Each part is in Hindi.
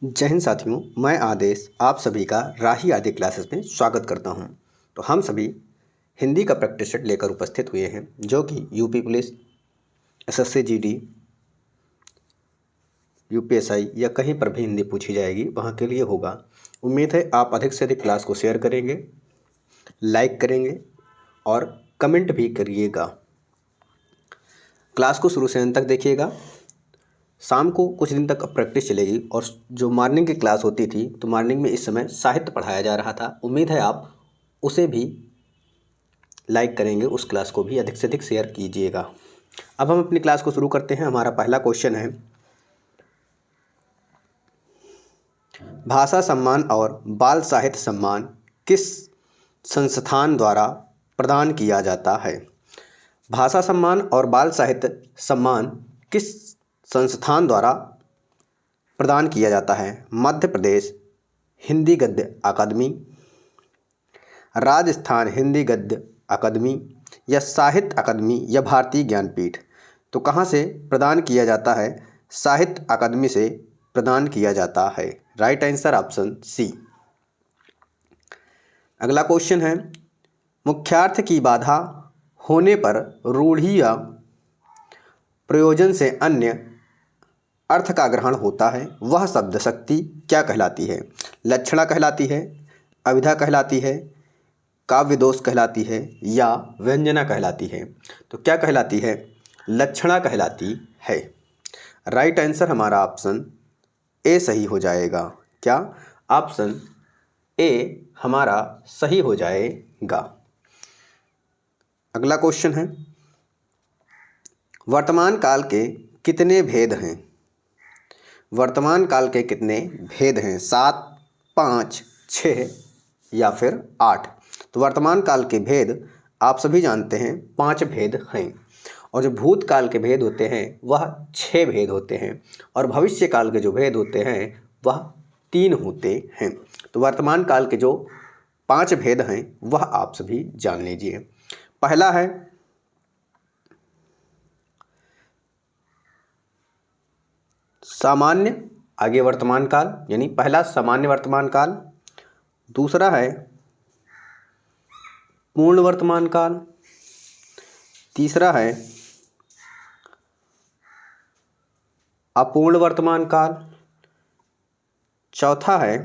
जय हिंद साथियों, मैं आदेश आप सभी का राही आदि क्लासेस में स्वागत करता हूं। तो हम सभी हिंदी का प्रैक्टिस सेट लेकर उपस्थित हुए हैं, जो कि UP police, SSC GD, UPSI या कहीं पर भी हिंदी पूछी जाएगी वहां के लिए होगा। उम्मीद है आप अधिक से अधिक क्लास को शेयर करेंगे, लाइक करेंगे और कमेंट भी करिएगा। क्लास को शुरू से अंत तक देखिएगा। शाम को कुछ दिन तक प्रैक्टिस चलेगी और जो मॉर्निंग की क्लास होती थी तो मॉर्निंग में इस समय साहित्य पढ़ाया जा रहा था। उम्मीद है आप उसे भी लाइक करेंगे, उस क्लास को भी अधिक से अधिक शेयर कीजिएगा। अब हम अपनी क्लास को शुरू करते हैं। हमारा पहला क्वेश्चन है, भाषा सम्मान और बाल साहित्य सम्मान किस संस्थान द्वारा प्रदान किया जाता है? भाषा सम्मान और बाल साहित्य सम्मान किस संस्थान द्वारा प्रदान किया जाता है? मध्य प्रदेश हिंदी गद्य अकादमी, राजस्थान हिंदी गद्य अकादमी या साहित्य अकादमी या भारतीय ज्ञानपीठ। तो कहाँ से प्रदान किया जाता है? साहित्य अकादमी से प्रदान किया जाता है। Right answer option C. अगला क्वेश्चन है, मुख्यार्थ की बाधा होने पर रूढ़ि या प्रयोजन से अन्य अर्थ का ग्रहण होता है, वह शब्द शक्ति क्या कहलाती है? लक्षणा कहलाती है, अभिधा कहलाती है, काव्य दोष कहलाती है या व्यंजना कहलाती है? तो क्या कहलाती है? लक्षणा कहलाती है। राइट आंसर हमारा ऑप्शन ए सही हो जाएगा। क्या? ऑप्शन ए हमारा सही हो जाएगा। अगला क्वेश्चन है, वर्तमान काल के कितने भेद हैं? वर्तमान काल के कितने भेद हैं? 7, 5, 6 या फिर 8? तो वर्तमान काल के भेद आप सभी जानते हैं 5 भेद हैं, और जो भूतकाल के भेद होते हैं वह 6 भेद होते हैं, और भविष्य काल के जो भेद होते हैं वह 3 होते हैं। तो वर्तमान काल के जो 5 भेद हैं वह आप सभी जान लीजिए। पहला है सामान्य आगे वर्तमान काल, यानी पहला सामान्य वर्तमान काल। दूसरा है पूर्ण वर्तमान काल। तीसरा है अपूर्ण वर्तमान काल। चौथा है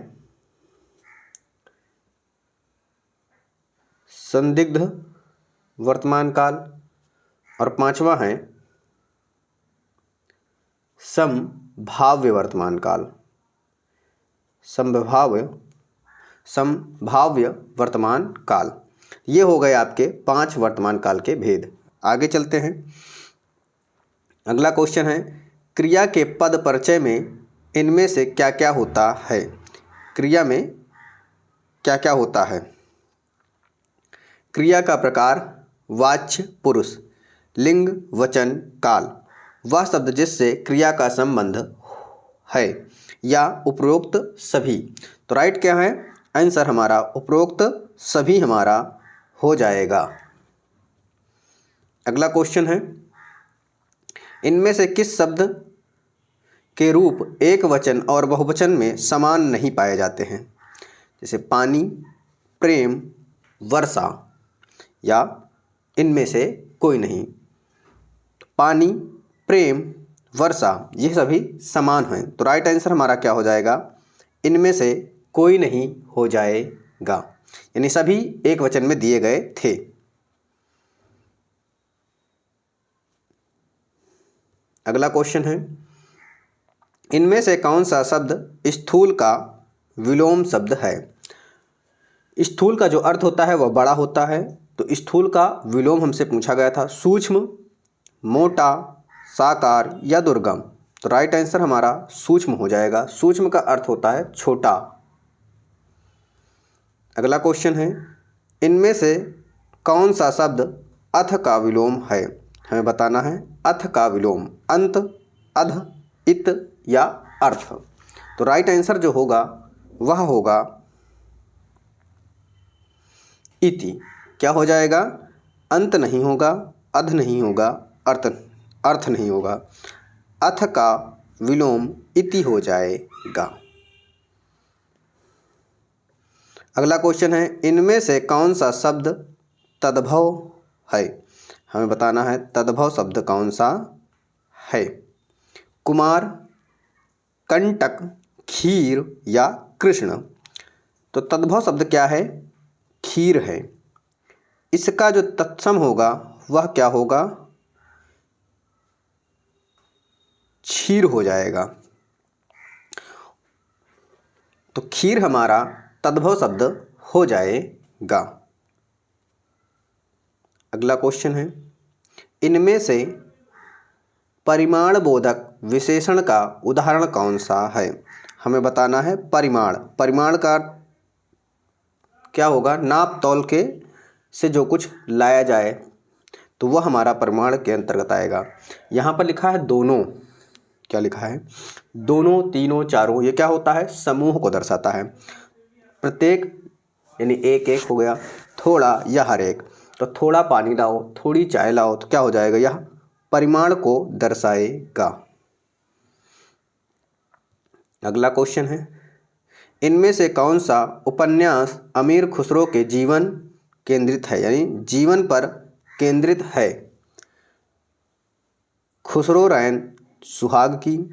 संदिग्ध वर्तमान काल। और पांचवा है संभाव्य वर्तमान काल। संभाव्य वर्तमान काल। ये हो गए आपके 5 वर्तमान काल के भेद। आगे चलते हैं। अगला क्वेश्चन है, क्रिया के पद परिचय में इनमें से क्या क्या होता है? क्रिया में क्या क्या होता है? क्रिया का प्रकार, वाच्य पुरुष, लिंग, वचन, काल, वह शब्द जिससे क्रिया का संबंध है, या उपरोक्त सभी। तो राइट क्या है? आंसर हमारा उपरोक्त सभी हमारा हो जाएगा। अगला क्वेश्चन है, इनमें से किस शब्द के रूप एक वचन और बहुवचन में समान नहीं पाए जाते हैं? जैसे पानी, प्रेम, वर्षा, या इनमें से कोई नहीं। पानी, प्रेम, वर्षा ये सभी समान हैं। तो राइट आंसर हमारा क्या हो जाएगा? इनमें से कोई नहीं हो जाएगा, यानी सभी एक वचन में दिए गए थे। अगला क्वेश्चन है, इनमें से कौन सा शब्द स्थूल का विलोम शब्द है? स्थूल का जो अर्थ होता है वह बड़ा होता है, तो स्थूल का विलोम हमसे पूछा गया था। सूक्ष्म, मोटा, साकार या दुर्गम? तो राइट आंसर हमारा सूक्ष्म हो जाएगा। सूक्ष्म का अर्थ होता है छोटा। अगला क्वेश्चन है, इनमें से कौन सा शब्द अथ का विलोम है? हमें बताना है अथ का विलोम, अंत, अध, इत या अर्थ। तो राइट आंसर जो होगा वह होगा इति। क्या हो जाएगा? अंत नहीं होगा, अध नहीं होगा, अर्थ नहीं होगा, अथ का विलोम इति हो जाएगा। अगला क्वेश्चन है, इनमें से कौन सा शब्द तद्भव है? हमें बताना है तद्भव शब्द कौन सा है। कुमार, कंटक, खीर या कृष्ण। तो तद्भव शब्द क्या है? खीर है। इसका जो तत्सम होगा वह क्या होगा? क्षीर हो जाएगा। तो खीर हमारा तद्भव शब्द हो जाएगा। अगला क्वेश्चन है, इनमें से परिमाण बोधक विशेषण का उदाहरण कौन सा है? हमें बताना है परिमाण। परिमाण का क्या होगा? नाप तौल के से जो कुछ लाया जाए तो वह हमारा परिमाण के अंतर्गत आएगा। यहाँ पर लिखा है दोनों। क्या लिखा है? दोनों, तीनों, चारों। ये क्या होता है? समूह को दर्शाता है। प्रत्येक यानी एक एक हो गया, थोड़ा या हर एक। तो थोड़ा पानी लाओ, थोड़ी चाय लाओ, तो क्या हो जाएगा? यह परिमाण को दर्शाएगा। अगला क्वेश्चन है, इनमें से कौन सा उपन्यास अमीर खुसरो के जीवन केंद्रित है, यानी जीवन पर केंद्रित है? खुसरो रैन सुहाग की,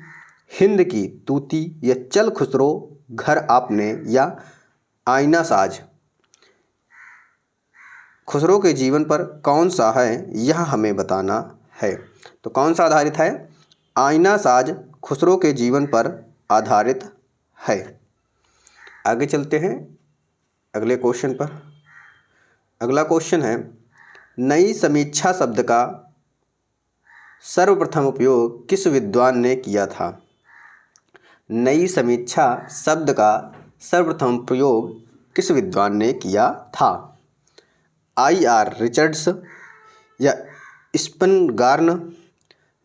हिंद की तूती या चल खुसरो घर आपने या आईना साज। खुसरो के जीवन पर कौन सा है यह हमें बताना है। तो कौन सा आधारित है? आईना साज खुसरो के जीवन पर आधारित है। आगे चलते हैं अगले क्वेश्चन पर। अगला क्वेश्चन है, नई समीक्षा शब्द का सर्वप्रथम उपयोग किस विद्वान ने किया था? नई समीक्षा शब्द का सर्वप्रथम प्रयोग किस विद्वान ने किया था? I.R. रिचर्ड्स या स्पनगार्न,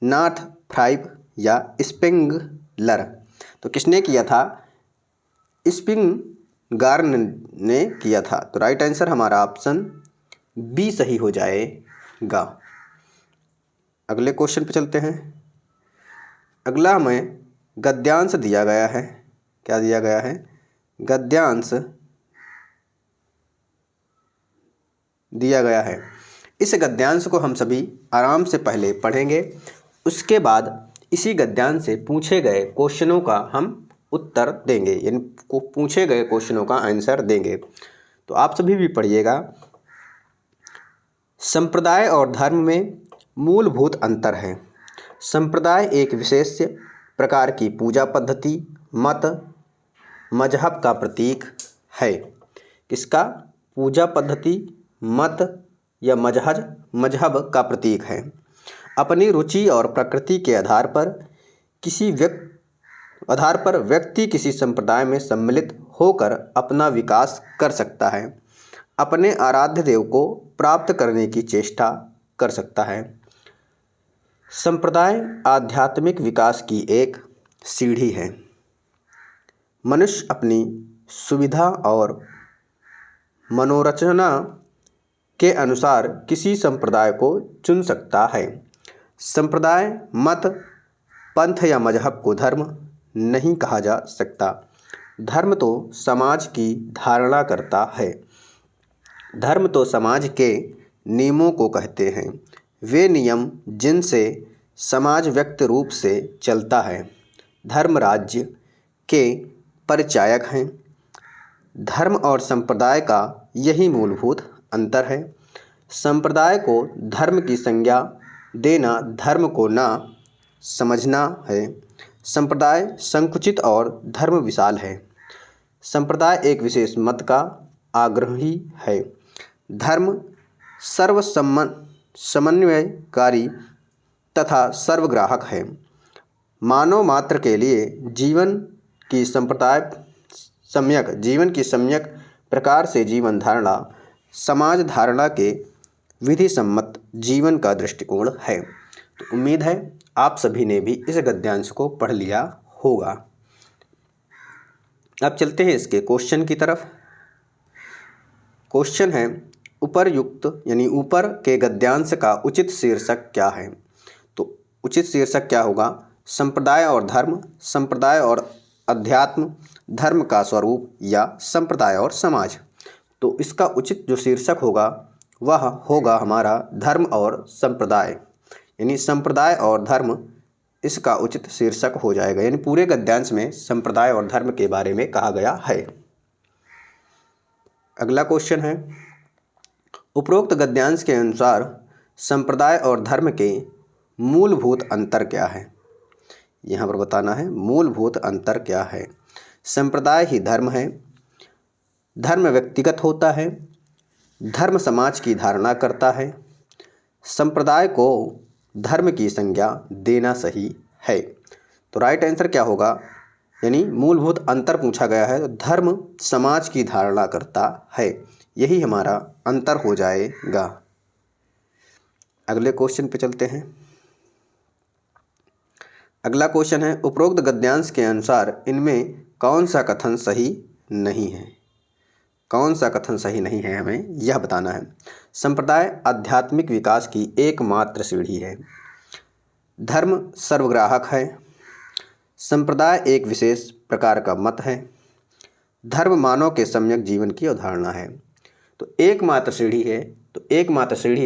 नॉर्थ फ्राइप या स्पेंगलर। तो किसने किया था? स्पिंगार्न ने किया था। तो राइट आंसर हमारा ऑप्शन बी सही हो जाएगा। अगले क्वेश्चन पे चलते हैं। अगला हमें गद्यांश दिया गया है। क्या दिया गया है? गद्यांश दिया गया है। इस गद्यांश को हम सभी आराम से पहले पढ़ेंगे, उसके बाद इसी गद्यांश से पूछे गए क्वेश्चनों का हम उत्तर देंगे, यानी पूछे गए क्वेश्चनों का आंसर देंगे। तो आप सभी भी पढ़िएगा। संप्रदाय और धर्म में मूलभूत अंतर है। संप्रदाय एक विशेष प्रकार की पूजा पद्धति, मत, मजहब का प्रतीक है। किसका? पूजा पद्धति, मत या मजहब का प्रतीक है। अपनी रुचि और प्रकृति के आधार पर व्यक्ति किसी संप्रदाय में सम्मिलित होकर अपना विकास कर सकता है, अपने आराध्य देव को प्राप्त करने की चेष्टा कर सकता है। संप्रदाय आध्यात्मिक विकास की एक सीढ़ी है। मनुष्य अपनी सुविधा और मनोरचना के अनुसार किसी संप्रदाय को चुन सकता है। संप्रदाय, मत, पंथ या मजहब को धर्म नहीं कहा जा सकता। धर्म तो समाज की धारणा करता है। धर्म तो समाज के नियमों को कहते हैं, वे नियम जिनसे समाज व्यक्त रूप से चलता है। धर्म राज्य के परिचायक हैं। धर्म और संप्रदाय का यही मूलभूत अंतर है। संप्रदाय को धर्म की संज्ञा देना धर्म को ना समझना है। संप्रदाय संकुचित और धर्म विशाल है। संप्रदाय एक विशेष मत का आग्रही है। धर्म समन्वयकारी तथा सर्वग्राहक है। मानव मात्र के लिए जीवन की सम्यक प्रकार से जीवन धारणा समाज धारणा के विधि सम्मत जीवन का दृष्टिकोण है। तो उम्मीद है आप सभी ने भी इस गद्यांश को पढ़ लिया होगा। अब चलते हैं इसके क्वेश्चन की तरफ। क्वेश्चन है, उपरयुक्त यानी ऊपर के गद्यांश का उचित शीर्षक क्या है? तो उचित शीर्षक क्या होगा? संप्रदाय और धर्म, संप्रदाय और अध्यात्म, धर्म का स्वरूप या संप्रदाय और समाज। तो इसका उचित जो शीर्षक होगा वह होगा हमारा धर्म और संप्रदाय, यानी संप्रदाय और धर्म इसका उचित शीर्षक हो जाएगा। यानी पूरे गद्यांश में संप्रदाय और धर्म के बारे में कहा गया है। अगला क्वेश्चन है, उपरोक्त गद्यांश के अनुसार संप्रदाय और धर्म के मूलभूत अंतर क्या है। यहाँ पर बताना है मूलभूत अंतर क्या है। संप्रदाय ही धर्म है, धर्म व्यक्तिगत होता है, धर्म समाज की धारणा करता है, संप्रदाय को धर्म की संज्ञा देना सही है। तो राइट आंसर क्या होगा, यानी मूलभूत अंतर पूछा गया है तो धर्म समाज की धारणा करता है, यही हमारा अंतर हो जाएगा। अगले क्वेश्चन पे चलते हैं। अगला क्वेश्चन है, उपरोक्त गद्यांश के अनुसार इनमें कौन सा कथन सही नहीं है। कौन सा कथन सही नहीं है हमें यह बताना है। संप्रदाय आध्यात्मिक विकास की एकमात्र सीढ़ी है, धर्म सर्वग्राहक है, संप्रदाय एक विशेष प्रकार का मत है, धर्म मानव के सम्यक जीवन की अवधारणा है। तो एकमात्र सीढ़ी है,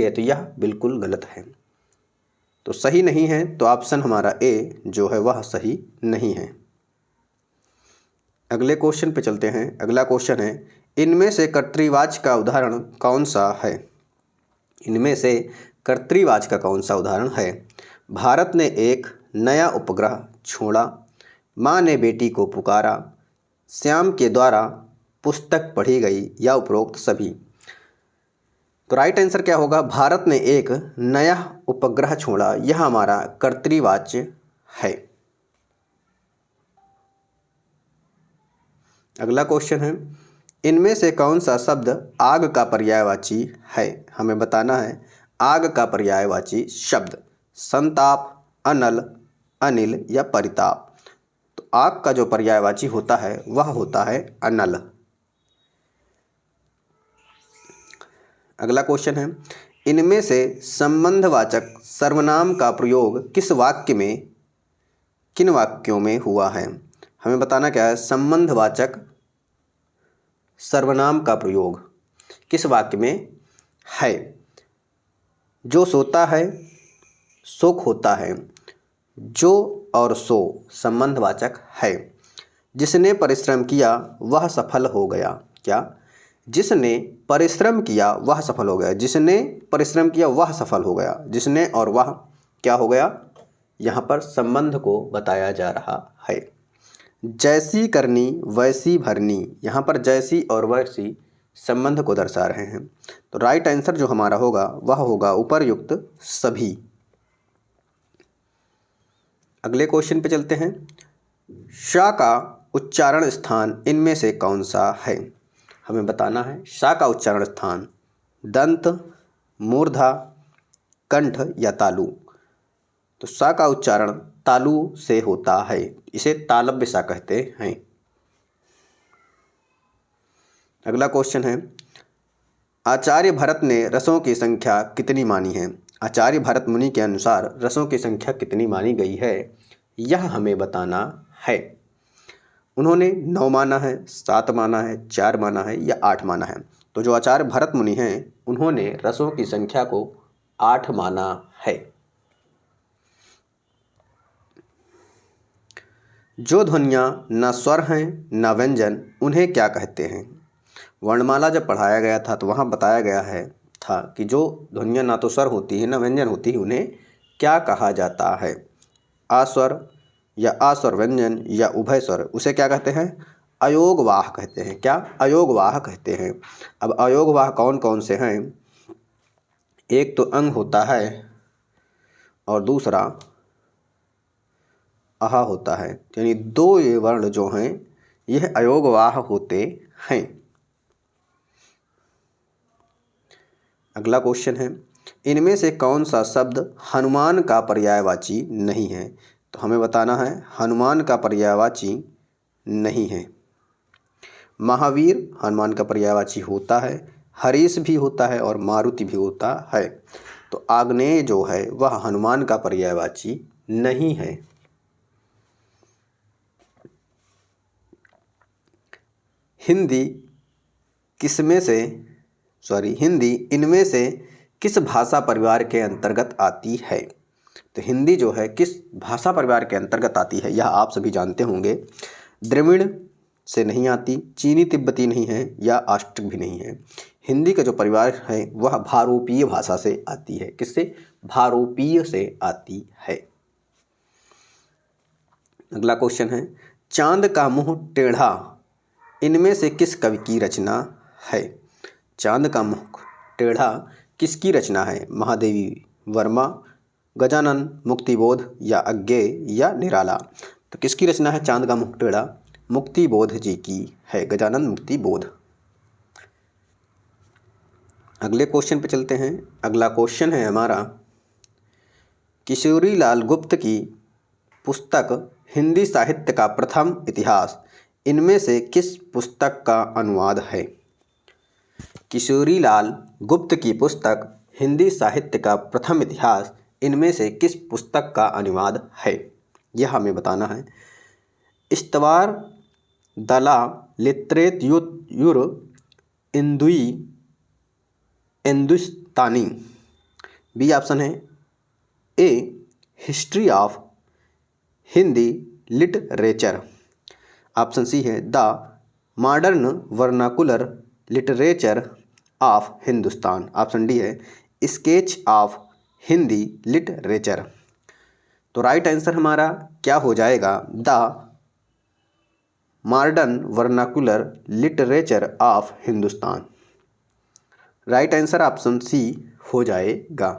तो यह बिल्कुल गलत है, तो सही नहीं है। तो ऑप्शन हमारा ए जो है वह सही नहीं है। अगले क्वेश्चन पे चलते हैं। अगला क्वेश्चन है, इनमें से कर्तृवाच्य का उदाहरण कौन सा है। इनमें से कर्तृवाच्य का कौन सा उदाहरण है। भारत ने एक नया उपग्रह छोड़ा, माँ ने बेटी को पुकारा, श्याम के द्वारा पुस्तक पढ़ी गई या उपरोक्त सभी। तो राइट आंसर क्या होगा, भारत ने एक नया उपग्रह छोड़ा, यह हमारा कर्तृवाच्य है। अगला क्वेश्चन है, इनमें से कौन सा शब्द आग का पर्यायवाची है। हमें बताना है आग का पर्यायवाची शब्द, संताप, अनल, अनिल या परिताप। तो आग का जो पर्यायवाची होता है वह होता है अनल। अगला क्वेश्चन है, इनमें से संबंधवाचक सर्वनाम का प्रयोग किस वाक्य में, किन वाक्यों में हुआ है। हमें बताना क्या है, संबंधवाचक सर्वनाम का प्रयोग किस वाक्य में है। जो सोता है सो खोता है, जो और सो संबंधवाचक है। जिसने परिश्रम किया वह सफल हो गया। क्या, जिसने परिश्रम किया वह सफल हो गया, जिसने परिश्रम किया वह सफल हो गया, जिसने और वह क्या हो गया, यहाँ पर संबंध को बताया जा रहा है। जैसी करनी वैसी भरनी, यहाँ पर जैसी और वैसी संबंध को दर्शा रहे हैं। तो राइट आंसर जो हमारा होगा वह होगा उपर्युक्त सभी। अगले क्वेश्चन पे चलते हैं। शा का उच्चारण स्थान इनमें से कौन सा है। हमें बताना है शा का उच्चारण स्थान दंत, मूर्धा, कंठ या तालु। तो शा का उच्चारण तालु से होता है, इसे तालव्य सा कहते हैं। अगला क्वेश्चन है, आचार्य भरत ने रसों की संख्या कितनी मानी है। आचार्य भरत मुनि के अनुसार रसों की संख्या कितनी मानी गई है यह हमें बताना है। उन्होंने 9 माना है, 7 माना है, 4 माना है या 8 माना है। तो जो आचार्य भरत मुनि हैं उन्होंने रसों की संख्या को 8 माना है। जो ध्वनियाँ न स्वर हैं न व्यंजन उन्हें क्या कहते हैं। वर्णमाला जब पढ़ाया गया था तो वहाँ बताया गया है था कि जो ध्वनियाँ ना तो स्वर होती है न व्यंजन होती है उन्हें क्या कहा जाता है। आस्वर या आस्वर व्यंजन या उभय स्वर उसे क्या कहते हैं, अयोगवाह कहते हैं। क्या, अयोगवाह कहते हैं। अब अयोगवाह कौन कौन से हैं, एक तो अंग होता है और दूसरा आहा होता है, यानी 2 ये वर्ण जो हैं यह अयोगवाह होते हैं। अगला क्वेश्चन है, इनमें से कौन सा शब्द हनुमान का पर्यायवाची नहीं है। तो हमें बताना है हनुमान का पर्यायवाची नहीं है। महावीर हनुमान का पर्यायवाची होता है, हरीश भी होता है और मारुति भी होता है। तो आग्नेय जो है वह हनुमान का पर्यायवाची नहीं है। हिंदी किसमें से हिंदी इनमें से किस भाषा परिवार के अंतर्गत आती है? तो हिंदी जो है किस भाषा परिवार के अंतर्गत आती है यह आप सभी जानते होंगे। द्रविड़ से नहीं आती, चीनी तिब्बती नहीं है, या आष्ट्रिक भी नहीं है। हिंदी का जो परिवार है वह भारोपीय भाषा से आती है। किससे? भारोपीय से आती है। अगला क्वेश्चन है, चांद का मुंह टेढ़ा इनमें से किस कवि की रचना है? चांद का मुख टेढ़ा किसकी रचना है? महादेवी वर्मा, गजानन मुक्तिबोध, या अज्ञेय, या निराला। तो किसकी रचना है चांद का मुख टेढ़ा? मुक्तिबोध जी की है, गजानन मुक्तिबोध। अगले क्वेश्चन पे चलते हैं। अगला क्वेश्चन है हमारा, किशोरीलाल गुप्त की पुस्तक हिंदी साहित्य का प्रथम इतिहास इनमें से किस पुस्तक का अनुवाद है? किशोरीलाल गुप्त की पुस्तक हिंदी साहित्य का प्रथम इतिहास इनमें से किस पुस्तक का अनुवाद है? यह हमें बताना है। इस्तवार दला लित्रेत युर इंदुई हिंदुस्तानी। बी ऑप्शन है a history of Hindi literature. Option C है the modern vernacular literature of Hindustan. Option D है स्केच ऑफ हिंदी लिटरेचर। तो राइट आंसर हमारा क्या हो जाएगा? The modern vernacular literature of Hindustan. Right answer option C हो जाएगा।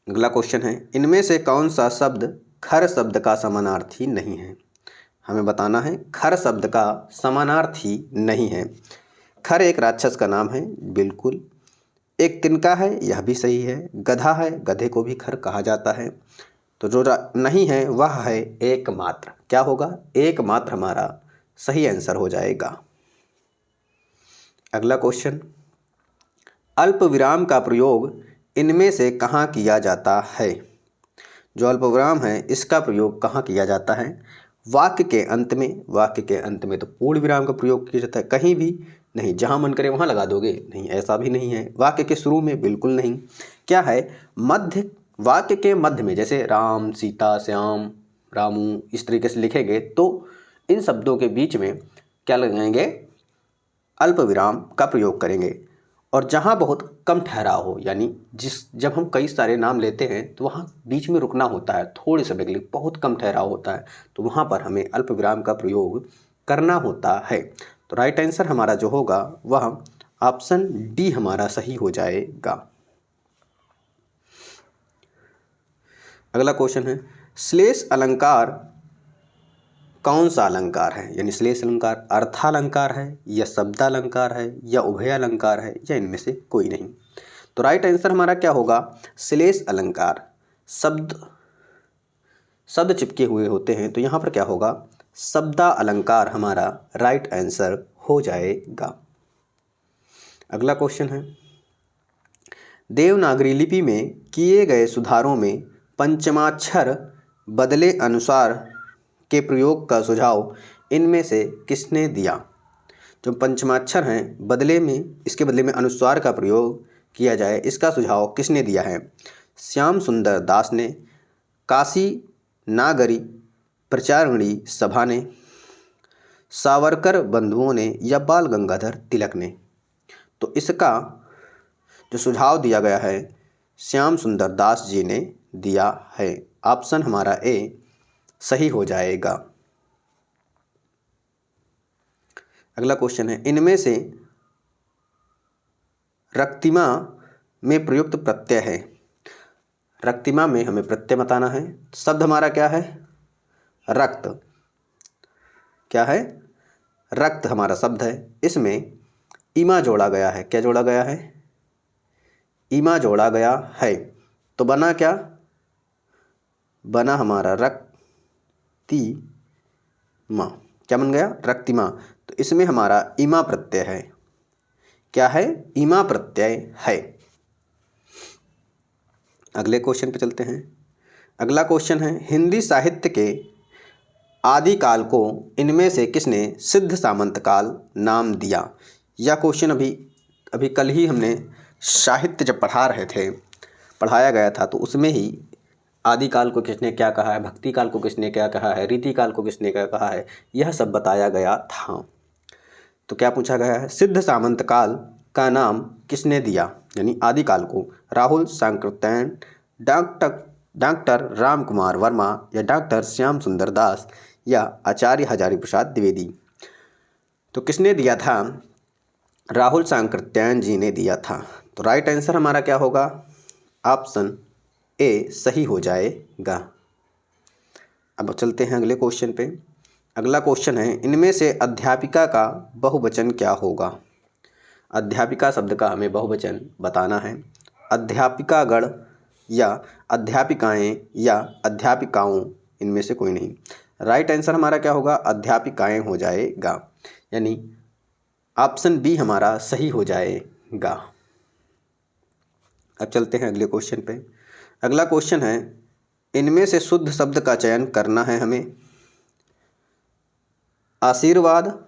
अगला क्वेश्चन है, इनमें से कौन सा शब्द खर शब्द का समानार्थी नहीं है? हमें बताना है खर शब्द का समानार्थी नहीं है। खर एक राक्षस का नाम है, बिल्कुल। एक तिनका है, यह भी सही है। गधा है, गधे को भी खर कहा जाता है। तो जो नहीं है वह है एकमात्र। क्या होगा? एकमात्र हमारा सही आंसर हो जाएगा। अगला क्वेश्चन, अल्प विराम का प्रयोग इनमें से कहाँ किया जाता है? जो अल्प विराम है इसका प्रयोग कहाँ किया जाता है? वाक्य के अंत में। वाक्य के अंत में तो पूर्ण विराम का प्रयोग किया जाता है, कहीं भी नहीं। जहाँ मन करे वहाँ लगा दोगे, नहीं, ऐसा भी नहीं है। वाक्य के शुरू में बिल्कुल नहीं। क्या है? मध्य, वाक्य के मध्य में, जैसे राम, सीता, श्याम, रामू, इस तरीके से लिखेंगे तो इन शब्दों के बीच में क्या लगाएंगे? अल्प विराम का प्रयोग करेंगे। और जहाँ बहुत कम ठहराव हो, यानी जब हम कई सारे नाम लेते हैं तो वहाँ बीच में रुकना होता है, थोड़े समय के लिए बहुत कम ठहराव होता है, तो वहाँ पर हमें अल्प विराम का प्रयोग करना होता है। तो राइट आंसर हमारा जो होगा वह ऑप्शन डी हमारा सही हो जाएगा। अगला क्वेश्चन है, श्लेष अलंकार कौन सा अलंकार है? यानी श्लेष अलंकार अर्थालंकार है, या शब्दालंकार है, या उभयालंकार है, या इनमें से कोई नहीं। तो राइट आंसर हमारा क्या होगा? श्लेष अलंकार। शब्द चिपके हुए होते हैं, तो यहाँ पर क्या होगा? शब्दा अलंकार हमारा राइट आंसर हो जाएगा। अगला क्वेश्चन है, देवनागरी लिपि में किए गए सुधारों में पंचमाक्षर बदले अनुसार के प्रयोग का सुझाव इनमें से किसने दिया? जो पंचमाक्षर हैं बदले में, इसके बदले में अनुस्वार का प्रयोग किया जाए, इसका सुझाव किसने दिया है? श्याम सुंदर दास ने, काशी नागरी प्रचारिणी सभा ने, सावरकर बंधुओं ने, या बाल गंगाधर तिलक ने। तो इसका जो सुझाव दिया गया है श्याम सुंदर दास जी ने दिया है। ऑप्शन हमारा ए सही हो जाएगा। अगला क्वेश्चन है, इनमें से रक्तिमा में प्रयुक्त प्रत्यय है। रक्तिमा में हमें प्रत्यय बताना है। शब्द हमारा क्या है? रक्त। क्या है? रक्त हमारा शब्द है। इसमें इमा जोड़ा गया है। क्या जोड़ा गया है? इमा जोड़ा गया है। तो बना क्या? बना हमारा रक्तिमा। क्या बन गया? रक्तिमा। तो इसमें हमारा इमा प्रत्यय है। क्या है? इमा प्रत्यय है। अगले क्वेश्चन पे चलते हैं। अगला क्वेश्चन है, हिंदी साहित्य के आदिकाल को इनमें से किसने सिद्ध सामंत काल नाम दिया? यह क्वेश्चन अभी कल ही हमने साहित्य जब पढ़ाया गया था तो उसमें ही आदिकाल को किसने क्या कहा है, भक्ति काल को किसने क्या कहा है, रीति काल को किसने क्या कहा है, यह सब बताया गया था। तो क्या पूछा गया है, सिद्ध सामंत काल का नाम किसने दिया? यानी आदिकाल को राहुल सांकृत्यायन, डॉक्टर राम कुमार वर्मा या डॉक्टर श्याम सुंदर दास या आचार्य हजारी प्रसाद द्विवेदी। तो किसने दिया था? राहुल सांकृत्यायन जी ने दिया था। तो राइट आंसर हमारा क्या होगा? ऑप्शन ए सही हो जाएगा। अब चलते हैं अगले क्वेश्चन पे। अगला क्वेश्चन है, इनमें से अध्यापिका का बहुवचन क्या होगा? अध्यापिका शब्द का हमें बहुवचन बताना है। अध्यापिकागण या अध्यापिकाएं या अध्यापिकाओं, इनमें से कोई नहीं। राइट आंसर हमारा क्या होगा? अध्यापिकाएं हो जाएगा, यानी ऑप्शन बी हमारा सही हो जाएगा। अब चलते हैं अगले क्वेश्चन पे। अगला क्वेश्चन है, इनमें से शुद्ध शब्द का चयन करना है हमें। आशीर्वाद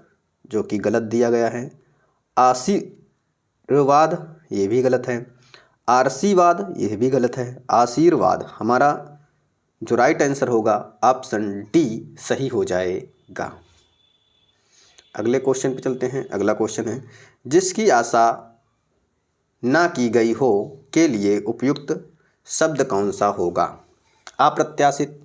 जो कि गलत दिया गया है, आशीर्वाद ये भी गलत है, आशीर्वाद यह भी गलत है, आशीर्वाद हमारा जो राइट आंसर होगा ऑप्शन डी सही हो जाएगा। अगले क्वेश्चन पे चलते हैं। अगला क्वेश्चन है, जिसकी आशा ना की गई हो के लिए उपयुक्त शब्द कौन सा होगा? अप्रत्याशित,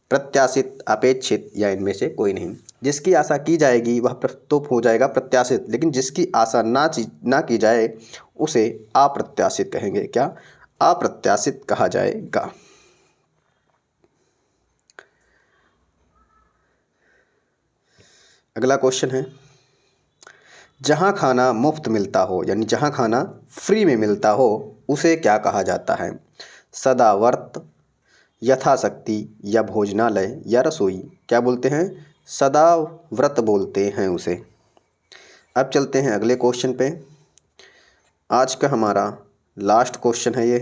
प्रत्याशित, अपेक्षित या इनमें से कोई नहीं। जिसकी आशा की जाएगी वह तो हो जाएगा प्रत्याशित, लेकिन जिसकी आशा ना की जाए उसे अप्रत्याशित कहेंगे। क्या? अप्रत्याशित कहा जाएगा। अगला क्वेश्चन है, जहाँ खाना मुफ्त मिलता हो यानी जहाँ खाना फ्री में मिलता हो उसे क्या कहा जाता है? सदाव्रत, यथाशक्ति या भोजनालय या रसोई। क्या बोलते हैं? सदाव्रत बोलते हैं उसे। अब चलते हैं अगले क्वेश्चन पे। आज का हमारा लास्ट क्वेश्चन है। ये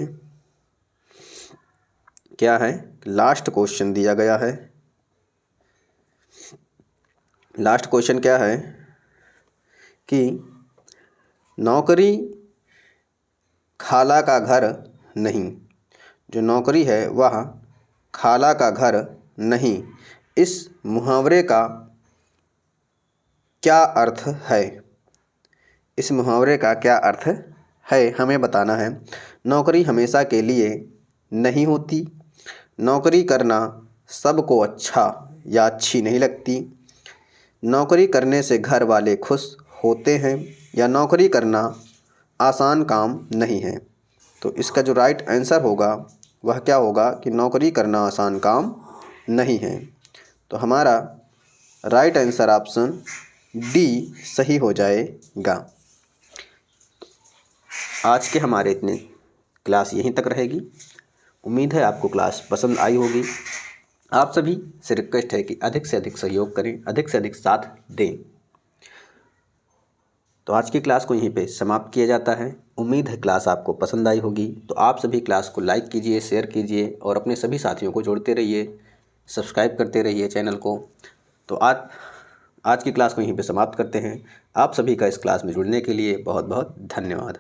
क्या है? लास्ट क्वेश्चन दिया गया है। लास्ट क्वेश्चन क्या है कि नौकरी खाला का घर नहीं, जो नौकरी है वह खाला का घर नहीं, इस मुहावरे का क्या अर्थ है? इस मुहावरे का क्या अर्थ है हमें बताना है। नौकरी हमेशा के लिए नहीं होती, नौकरी करना सबको अच्छा या अच्छी नहीं लगती, नौकरी करने से घर वाले खुश होते हैं, या नौकरी करना आसान काम नहीं है। तो इसका जो राइट आंसर होगा वह क्या होगा कि नौकरी करना आसान काम नहीं है। तो हमारा राइट आंसर ऑप्शन डी सही हो जाएगा। आज के हमारे इतने क्लास यहीं तक रहेगी। उम्मीद है आपको क्लास पसंद आई होगी। आप सभी से रिक्वेस्ट है कि अधिक से अधिक सहयोग करें, अधिक से अधिक साथ दें। तो आज की क्लास को यहीं पे समाप्त किया जाता है। उम्मीद है क्लास आपको पसंद आई होगी। तो आप सभी क्लास को लाइक कीजिए, शेयर कीजिए और अपने सभी साथियों को जोड़ते रहिए, सब्सक्राइब करते रहिए चैनल को। तो आज की क्लास को यहीं पे समाप्त करते हैं। आप सभी का इस क्लास में जुड़ने के लिए बहुत बहुत धन्यवाद।